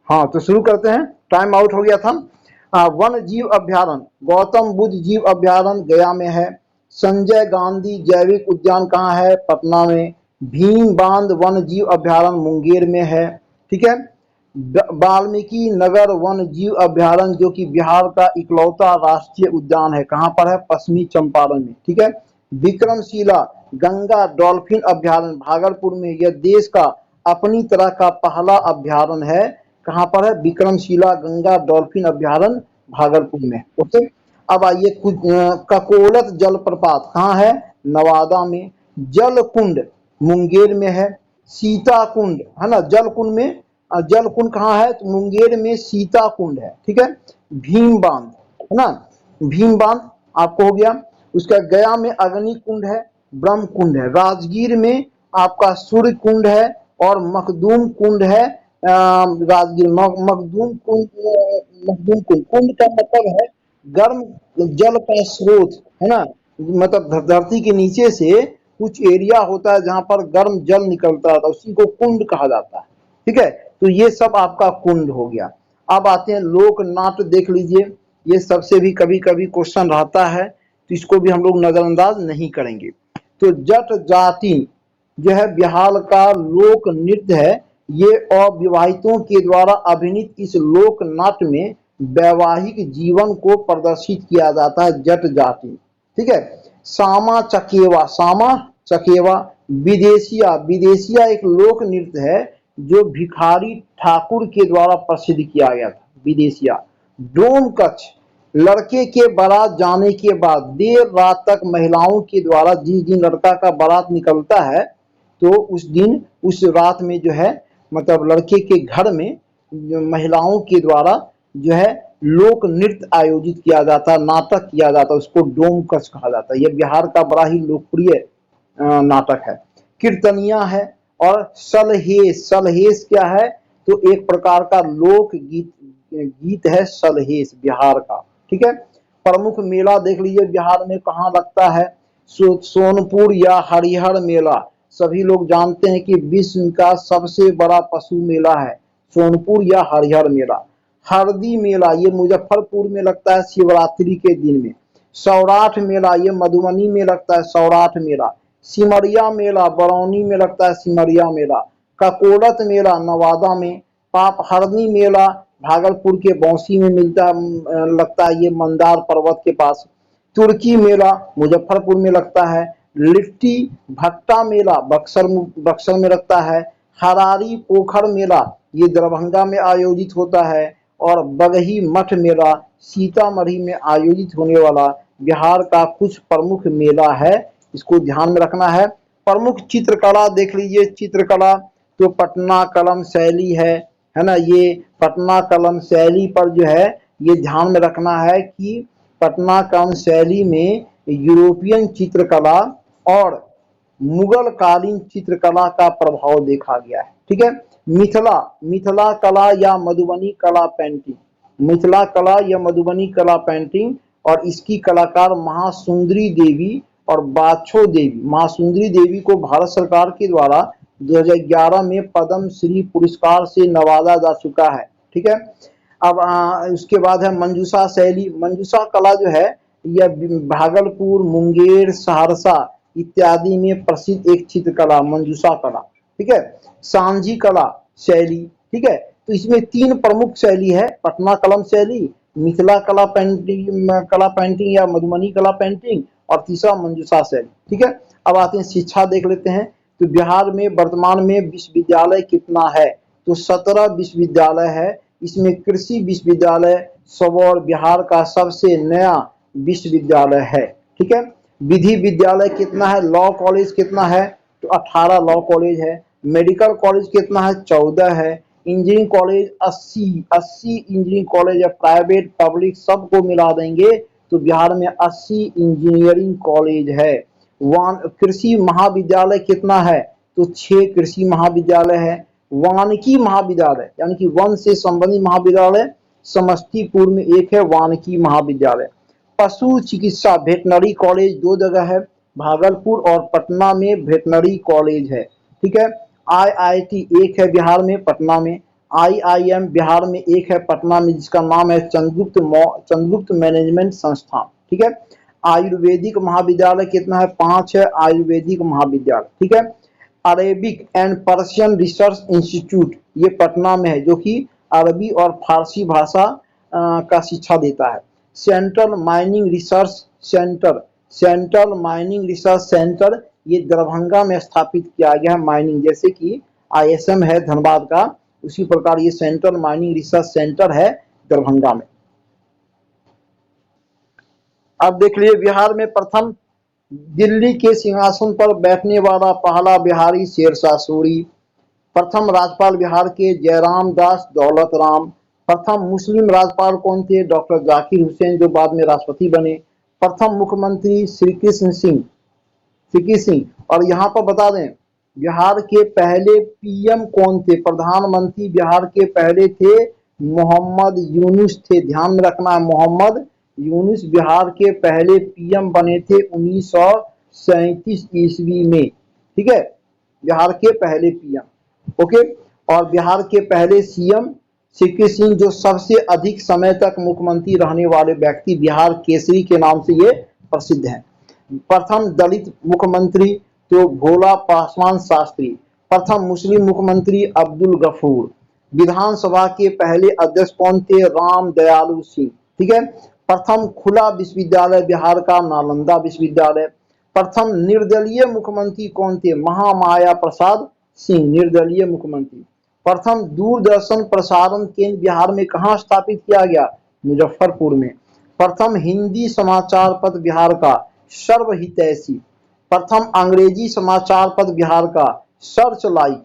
हाँ तो शुरू करते हैं, टाइम आउट हो गया था। वन जीव अभ्यारण्य, गौतम बुद्ध जीव अभ्यारण्य गया में है। संजय गांधी जैविक उद्यान कहाँ है? पटना में। भीम बांध वन जीव अभ्यारण्य मुंगेर में है। ठीक है। वाल्मीकि नगर वन जीव अभ्यारण्य जो कि बिहार का इकलौता राष्ट्रीय उद्यान है, कहाँ पर है? पश्चिमी चंपारण में। ठीक है। विक्रमशिला गंगा डॉल्फिन अभ्यारण्य भागलपुर में, यह देश का अपनी तरह का पहला अभ्यारण्य है। कहाँ पर है? विक्रमशिला गंगा डॉल्फिन अभ्यारण्य भागलपुर में। ओके। अब आइए कुछ ककोलत जलप्रपात कहाँ है? नवादा में। जल कुंड मुंगेर में है। सीता कुंड है ना, जल कुंड में, जल कुंड कहाँ है? तो मुंगेर में सीता कुंड है। ठीक है। भीम बांध है ना, भीम बांध आपको हो गया। उसका गया में अग्नि कुंड है, ब्रह्म कुंड है। राजगीर में आपका सूर्य कुंड है और मखदूम कुंड है। राजगीर मखदूम कुंड, मखदूम कुंड, कुंड का मतलब है गर्म जल का स्रोत है ना, मतलब धरती के नीचे से कुछ एरिया होता है जहां पर गर्म जल निकलता है, उसी को कुंड कहा जाता है। ठीक है। तो ये सब आपका कुंड हो गया। अब आते हैं लोक नाट्य, देख लीजिए, ये सबसे भी कभी कभी क्वेश्चन रहता है, तो इसको भी हम लोग नजरअंदाज नहीं करेंगे। तो जट जाति जो है बिहार का लोक नृत्य है। ये अविवाहितों के द्वारा अभिनीत इस लोक नाट्य में वैवाहिक जीवन को प्रदर्शित किया जाता है, जट जाति। ठीक है। सामा चकेवा, सामा चकेवा। विदेशिया, विदेशिया एक लोक नृत्य है जो भिखारी ठाकुर के द्वारा प्रसिद्ध किया गया था, विदेशिया। डोम कच्छ, लड़के के बारात जाने के बाद देर रात तक महिलाओं के द्वारा, जिस दिन लड़का का बारात निकलता है तो उस दिन, उस रात में जो है, मतलब लड़के के घर में महिलाओं के द्वारा जो है लोक नृत्य आयोजित किया जाता, नाटक किया जाता, उसको डोम कच्छ कहा जाता है। यह बिहार का बड़ा ही लोकप्रिय नाटक है। कीर्तनिया है और सलहेस, सलहेस क्या है? तो एक प्रकार का लोक गीत है सलहेस बिहार का। ठीक है। प्रमुख मेला देख लीजिए बिहार में कहाँ लगता है? सोनपुर या हरिहर मेला। सभी लोग जानते हैं कि विश्व का सबसे बड़ा पशु मेला है सोनपुर या हरिहर मेला। हरदी मेला ये मुजफ्फरपुर में लगता है शिवरात्रि के दिन में। सौराठ मेला ये मधुबनी में लगता है, सौराठ मेला। सिमरिया मेला बरौनी में लगता है, सिमरिया मेला। ककोलत मेला नवादा में। पाप हरनी मेला भागलपुर के बौंसी में मिलता लगता है, ये मंदार पर्वत के पास। तुर्की मेला मुजफ्फरपुर में लगता है। लिट्टी भट्टा मेला बक्सर में लगता है। हरारी पोखर मेला ये दरभंगा में आयोजित होता है। और बगही मठ मेला सीतामढ़ी में आयोजित होने वाला बिहार का कुछ प्रमुख मेला है, इसको ध्यान में रखना है। प्रमुख चित्रकला देख लीजिए, चित्रकला तो पटना कलम शैली है ना, ये पटना कलम शैली पर जो है ये ध्यान में रखना है कि पटना कलम शैली में यूरोपियन चित्रकला और मुगल कालीन चित्रकला का प्रभाव देखा गया है। ठीक है। मिथिला, मिथिला कला या मधुबनी कला पेंटिंग, मिथिला कला या मधुबनी कला पेंटिंग, और इसकी कलाकार महासुंदरी देवी और बाछो देवी। महासुंदरी देवी को भारत सरकार के द्वारा 2011 में पद्म श्री पुरस्कार से नवाजा जा चुका है। ठीक है। अब उसके बाद है मंजूषा शैली। मंजूषा कला जो है यह भागलपुर, मुंगेर, सहरसा इत्यादि में प्रसिद्ध एक चित्रकला मंजूषा कला। ठीक है। सांझी कला शैली। ठीक है। तो इसमें तीन प्रमुख शैली है, पटना कलम शैली, मिथिला कला पेंटिंग या मधुबनी कला पेंटिंग, और तीसरा मंजूषा शैली। ठीक है। अब आते हैं शिक्षा देख लेते हैं। तो बिहार में वर्तमान में विश्वविद्यालय कितना है? तो 17 विश्वविद्यालय है। इसमें कृषि विश्वविद्यालय सबौर बिहार का सबसे नया विश्वविद्यालय है। ठीक है। विधि विद्यालय कितना है? लॉ कॉलेज कितना है? तो 18 लॉ कॉलेज है। मेडिकल कॉलेज कितना है? 14 है। इंजीनियरिंग कॉलेज 80 इंजीनियरिंग कॉलेज है, प्राइवेट पब्लिक सबको मिला देंगे तो बिहार में 80 इंजीनियरिंग कॉलेज है। कृषि महाविद्यालय कितना है? तो 6 कृषि महाविद्यालय है। वानिकी महाविद्यालय यानी कि वन से संबंधित महाविद्यालय समस्तीपुर में एक है, वानिकी महाविद्यालय। पशु चिकित्सा वेटनरी कॉलेज 2 जगह है, भागलपुर और पटना में वेटनरी कॉलेज है। ठीक है। IIT एक है बिहार में, पटना में। IIM बिहार में एक है पटना में, जिसका नाम है चंद्रगुप्त मैनेजमेंट संस्थान, ठीक है। आयुर्वेदिक महाविद्यालय कितना है, 5 है आयुर्वेदिक महाविद्यालय, ठीक है। Arabic and Persian research institute ये पटना में है, जो कि अरबी और फारसी भाषा का शिक्षा देता है। सेंट्रल माइनिंग रिसर्च सेंटर ये दरभंगा में स्थापित किया गया है। माइनिंग जैसे कि ISM है धनबाद का, उसी प्रकार ये सेंट्रल माइनिंग रिसर्च सेंटर है दरभंगा में। अब देख लीजिए बिहार में प्रथम दिल्ली के सिंहासन पर बैठने वाला पहला बिहारी शेरशाह सूरी। प्रथम राज्यपाल बिहार के जयराम दास दौलत राम। प्रथम मुस्लिम राज्यपाल कौन थे, डॉक्टर जाकिर हुसैन, जो बाद में राष्ट्रपति बने। प्रथम मुख्यमंत्री श्री कृष्ण सिंह। और यहाँ पर बता दें बिहार के पहले PM कौन थे, प्रधानमंत्री बिहार के पहले थे मोहम्मद यूनुस थे। ध्यान में रखना है, मोहम्मद यूनुस बिहार के पहले PM बने थे 1937 ईस्वी में, ठीक है, बिहार के पहले PM, ओके। और बिहार के पहले CM सीपी सिंह, जो सबसे अधिक समय तक मुख्यमंत्री रहने वाले व्यक्ति, बिहार केसरी के नाम से ये प्रसिद्ध हैं। प्रथम दलित मुख्यमंत्री तो भोला पासवान शास्त्री। प्रथम मुस्लिम मुख्यमंत्री अब्दुल गफूर। विधानसभा के पहले अध्यक्ष कौन थे, राम दयालु सिंह, ठीक है। प्रथम खुला विश्वविद्यालय बिहार का नालंदा विश्वविद्यालय। प्रथम निर्दलीय मुख्यमंत्री कौन थे, महामाया प्रसाद सिंह, निर्दलीय मुख्यमंत्री। प्रथम दूरदर्शन प्रसारण केंद्र बिहार में कहाँ स्थापित किया गया, मुजफ्फरपुर में। प्रथम हिंदी समाचार पत्र बिहार का सर्वहितैषी। प्रथम अंग्रेजी समाचार पत्र बिहार का सर्च लाइट।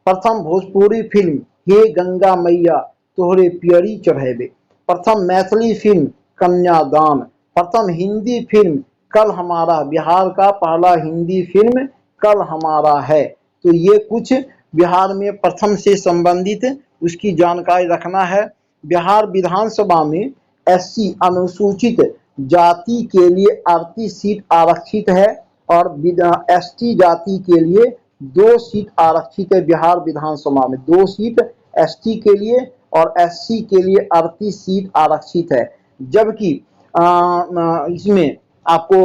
प्रथम भोजपुरी फिल्म हे गंगा मैया तोहरे पियरी चढ़ेबे। प्रथम मैथिली फिल्म कन्यादान। प्रथम हिंदी फिल्म कल हमारा, बिहार का पहला हिंदी फिल्म कल हमारा है। तो ये कुछ बिहार में प्रथम से संबंधित उसकी जानकारी रखना है। बिहार विधानसभा में SC अनुसूचित जाति के लिए 38 सीट आरक्षित है और ST जाति के लिए 2 सीट आरक्षित है। बिहार विधानसभा में 2 सीट ST के लिए और SC के लिए 38 सीट आरक्षित है। जबकि इसमें आपको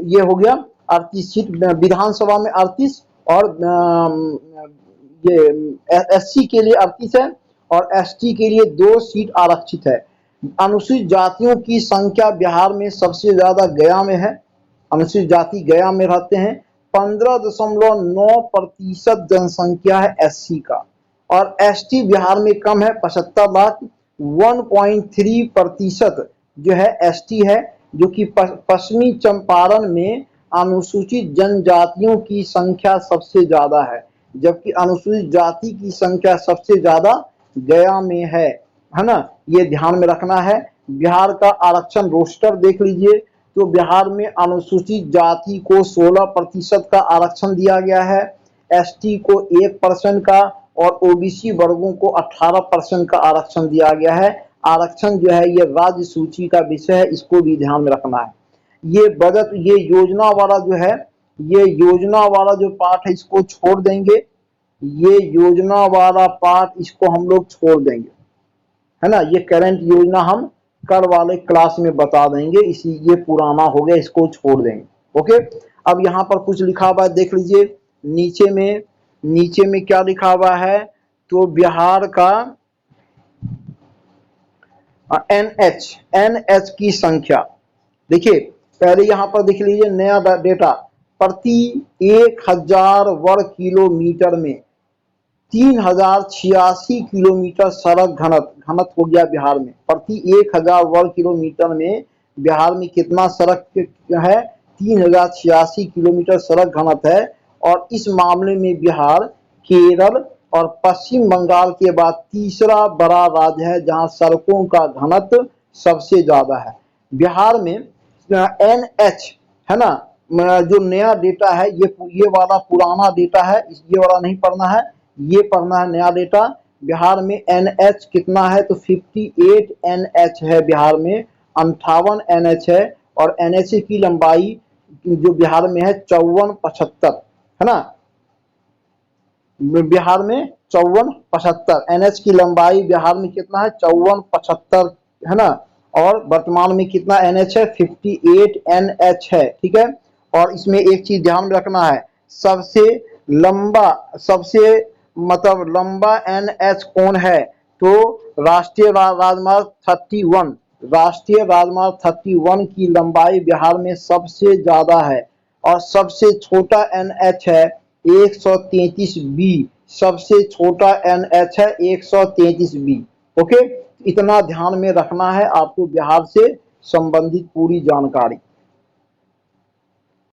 ये हो गया 38 सीट विधानसभा में 38 और ये SC के लिए 38 है और ST के लिए 2 सीट आरक्षित है। अनुसूचित जातियों की संख्या बिहार में सबसे ज्यादा गया में है। अनुसूचित जाति गया में रहते हैं। 15.9% जनसंख्या है SC का और ST बिहार में कम है, 75 लाख। 1.3% जो है ST है, जो कि पश्चिमी चंपारण में अनुसूचित जनजातियों की संख्या सबसे ज्यादा है, जबकि अनुसूचित जाति की संख्या सबसे ज्यादा गया में है ना। ये ध्यान में रखना है। बिहार का आरक्षण रोस्टर देख लीजिए, तो बिहार में अनुसूचित जाति को 16% का आरक्षण दिया गया है, ST को 1% का और OBC वर्गों को 18% का आरक्षण दिया गया है। आरक्षण जो है ये राज्य सूची का विषय है, इसको भी ध्यान में रखना है। ये बजट, ये योजना वाला जो है, ये योजना वाला जो पार्ट है इसको छोड़ देंगे। ये योजना वाला पार्ट इसको हम लोग छोड़ देंगे, है ना। ये करंट योजना हम कल वाले क्लास में बता देंगे, इसी ये पुराना हो गया, इसको छोड़ देंगे, ओके। अब यहाँ पर कुछ लिखा हुआ है, देख लीजिए नीचे में क्या लिखा हुआ है, तो बिहार का NH की संख्या देखिए, पहले यहाँ पर देख लीजिए नया डेटा। प्रति 1000 वर्ग किलोमीटर में 3086 किलोमीटर सड़क घनत्व हो गया बिहार में। प्रति 1000 वर्ग किलोमीटर में बिहार में कितना सड़क है, 3086 किलोमीटर सड़क घनत्व है। और इस मामले में बिहार केरल और पश्चिम बंगाल के बाद तीसरा बड़ा राज्य है जहां सड़कों का घनत्व सबसे ज्यादा है। बिहार में NH है ना, जो नया डेटा है, ये वाला पुराना डेटा है, ये वाला नहीं पढ़ना है, ये पढ़ना है नया डेटा। बिहार में NH कितना है, तो 58 NH है बिहार में, 58 NH है। और NH की लंबाई जो बिहार में है 5475, है ना। बिहार में 5475। एनएच की लंबाई बिहार में कितना है? 5475 है ना। और वर्तमान में कितना एनएच है? 58 एनएच है। ठीक है। और इसमें एक चीज ध्यान में रखना है, सबसे लंबा, सबसे मतलब लंबा एनएच कौन है? तो राष्ट्रीय राजमार्ग 31, राष्ट्रीय राजमार्ग 31 की लंबाई बिहार में सबसे ज्यादा है। और सबसे छोटा एनएच है 133 बी, सबसे छोटा एनएच है 133 बी। ओके, इतना ध्यान में रखना है आपको बिहार से संबंधित पूरी जानकारी।